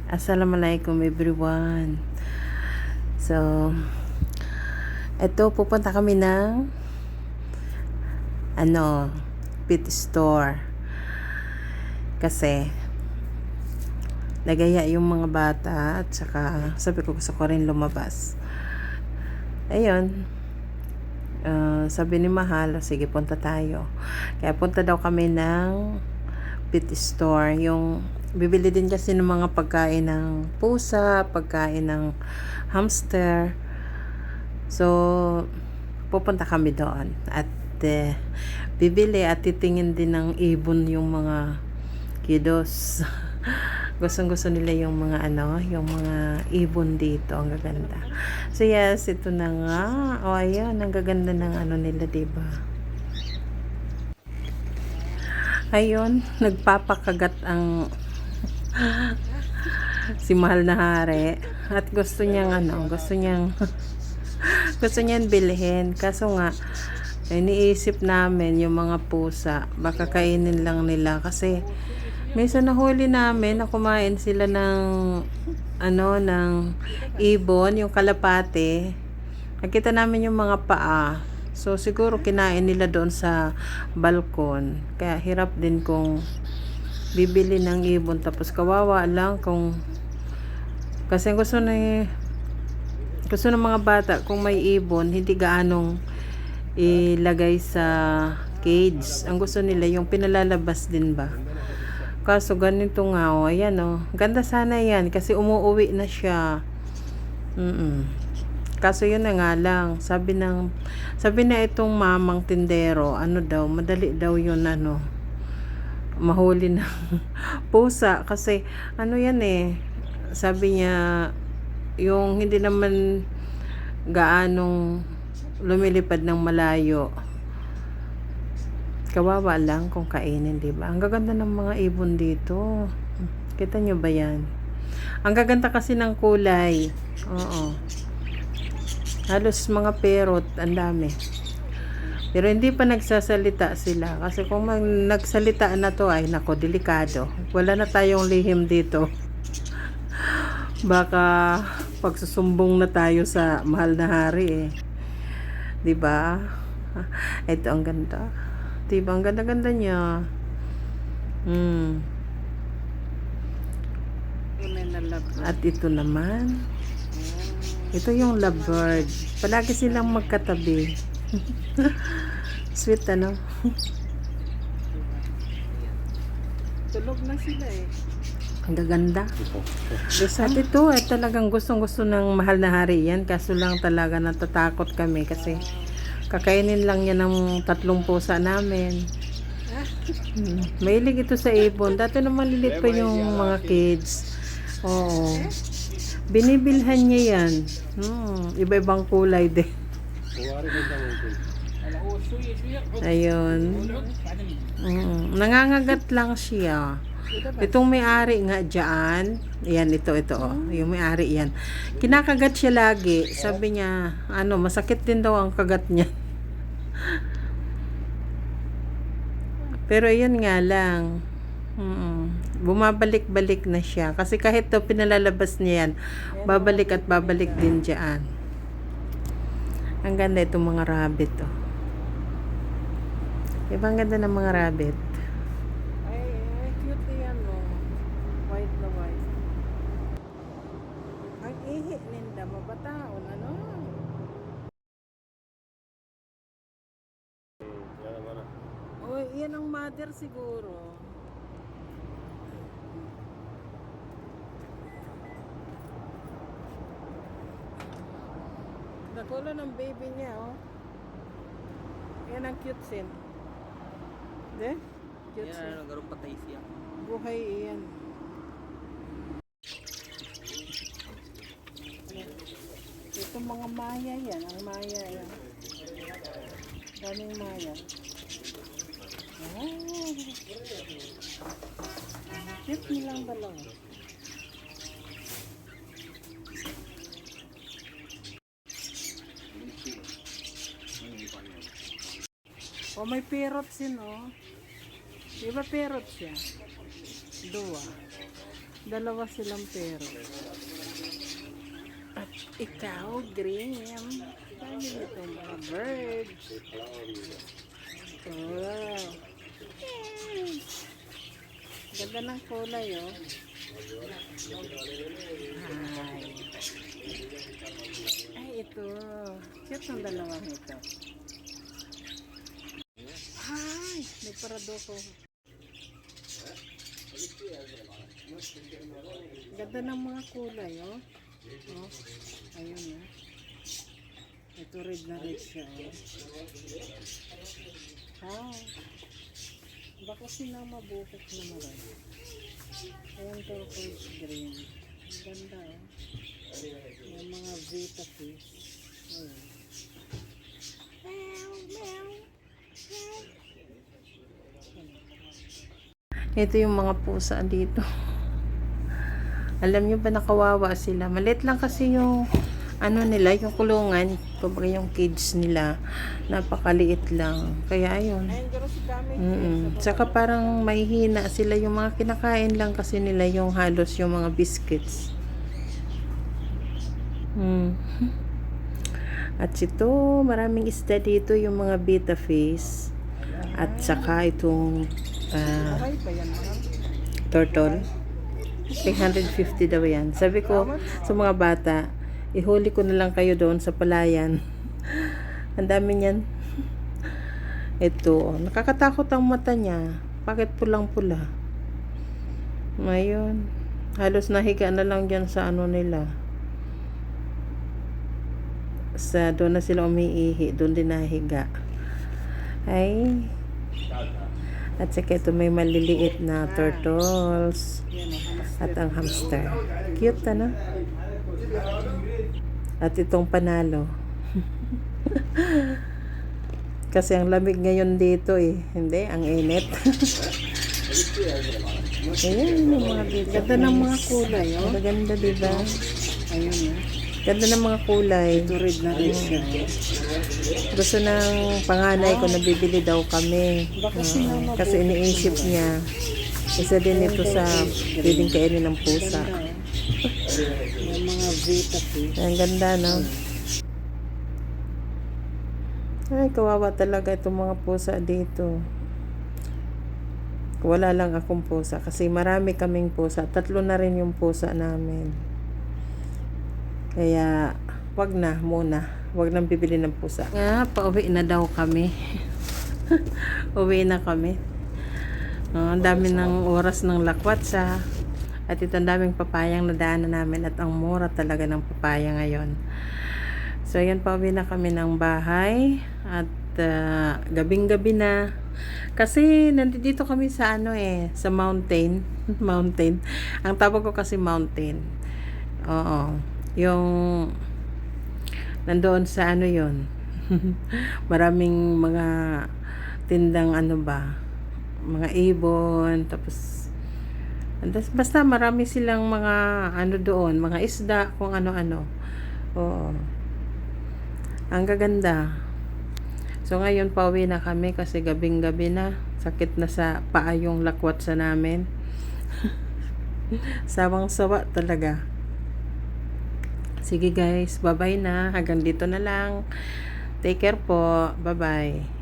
Assalamualaikum everyone. So, ito pupunta kami ng pet store kasi nagaya yung mga bata at saka sabi ko gusto ko rin lumabas. Ayun. Sabi ni Mahal, sige punta tayo. Kaya punta daw kami ng pet store. Yung bibili din kasi ng mga pagkain ng pusa, pagkain ng hamster. So, pupunta kami doon at bibili at titingin din ng ibon yung mga kiddos. Gustong-gusto nila yung mga yung mga ibon dito, ang gaganda. So yes, ito na nga. Oh, ayan, ang gaganda ng nila, 'di ba? Ayun, nagpapakagat ang si Mahal na Hari at gusto niyang gusto niyang bilhin. Kaso nga iniisip namin yung mga pusa, baka kainin lang nila kasi minsan nahuli namin na kumain sila ng ng ibon, yung kalapate. Nakita namin yung mga paa. So siguro kinain nila doon sa balkon. Kaya hirap din kung bibili ng ibon tapos kawawa lang kung kasi gusto ng mga bata kung may ibon hindi gaanong ilagay sa cage. Ang gusto nila yung pinalalabas din ba. Kaso ganito nga, ayan ganda sana yan kasi umuuwi na siya. Kaso yun na nga lang, sabi na itong mamang tindero, daw, madali daw yun mahuli ng pusa kasi yan sabi niya yung hindi naman gaanong lumilipad ng malayo. Kawawa lang kung kainin, di ba? Ang gaganda ng mga ibon dito. Kita nyo ba yan? Ang gaganda kasi ng kulay. Oo. Halos mga perot, ang dami. Pero hindi pa nagsasalita sila. Kasi kung nagsalita na to, ay nako, delikado. Wala na tayong lihim dito. Baka pagsusumbong na tayo sa Mahal na Hari di ba? Ito ang ganda. Diba? Ang ganda-ganda niya. At ito naman. Ito yung lovebird. Palagi silang magkatabi. Sweet Tulog na sila Ang gaganda. At ito ay talagang gustong-gusto ng Mahal na Hari yan. Kaso lang talaga natatakot kami kasi kakainin lang yan ng 3 pusa namin. Mahilig ito sa ibon. Dati naman lilit pa yung mga kids. Oo. Binibilhan niya yan. Iba-ibang kulay din. Ayun. Nangangagat lang siya. Itong may-ari nga dyan. Yan, ito. Yung may-ari yan. Kinakagat siya lagi. Sabi niya, masakit din daw ang kagat niya. Pero yun nga lang. Bumabalik-balik na siya. Kasi kahit daw pinalalabas niya yan, babalik at babalik din dyan. Ang ganda itong mga rabbit Diba ang ganda ng mga rabbit? Ay, cute yan White na white. Ang ihi ninda, mabataon, yan ang mother siguro. Nakulo ng baby niya, Yan ang cute sin. De? Cute sin. Yan, garong patay siya. Buhay iyan. Itong mga maya yan. Ang maya yan. Daming maya. Cute nilang dalawa. May parrots din Di ba parrot siya? Dua. Dalawa silang pero. At ikaw, Graham. Dami nito mga birds. Wow. Yes. Ganda ng kulay, oh. Ay, ito. Cute ng dalawang ito. Ay, may parado ko. Ganda ng mga kulay, oh. Oh, ayun na. Ito red na red siya, oh. Ah, baka sila mabukok na maray. Ayan, turquoise green. Ganda, oh. Yung mga vita fish. Ayun. Meow, meow, meow. Ito yung mga pusa dito. Alam nyo ba nakawawa sila? Maliit lang kasi yung ano nila, yung kulungan, kumbaga yung cage nila. Napakaliit lang. Kaya ayun. Tsaka parang mahihina sila, yung mga kinakain lang kasi nila yung halos yung mga biscuits. At ito, maraming isda dito, yung mga betta fish. At saka itong turtle. 350 daw yan. Sabi ko sa mga bata, ihuli ko na lang kayo doon sa palayan. Ang dami niyan. Ito, nakakatakot ang mata niya. Bakit pulang-pula? Ngayon, halos nahiga na lang dyan sa ano nila. Sa doon na sila umiihi, doon din nahiga. Ay, at saka ito may maliliit na turtles at ang hamster. Cute, ano? At itong panalo. Kasi ang lamig ngayon dito eh. Hindi, ang init. Ayan yung mga dito. Ganda ng mga kulay, oh. Maganda, diba? Ayun, eh. Ganda ng mga kulay. Ito red na red siya. Gusto ng panganay ko na bibili daw kami. Kasi iniisip niya. Isa din ito sa pwedeng kainin ng pusa. Yung mga vita fish. Ang ganda, no? Ay, kawawa talaga itong mga pusa dito. Wala lang akong pusa. Kasi marami kaming pusa. 3 na rin yung pusa namin. Kaya, wag na muna. Wag nang bibili ng pusa. Pauwi na daw kami. Uwi na kami. Ang dami ng oras ng lakwatsa. At ito ang daming papayang nadaanan namin. At ang mura talaga ng papaya ngayon. So, ayan, pauwi na kami ng bahay. At gabing-gabi na. Kasi nandito kami sa sa mountain. Mountain. Ang tawag ko kasi mountain. Oo. Yung nandoon sa yun. Maraming mga tindang mga ibon, tapos basta marami silang mga doon, mga isda, kung ano-ano. Oo. Ang gaganda. So ngayon pauwi na kami kasi gabing-gabi na. Sakit na sa paa yung lakwatsa namin. Sawang-sawa talaga. Sige guys, bye-bye na. Hanggang dito na lang. Take care po. Bye-bye.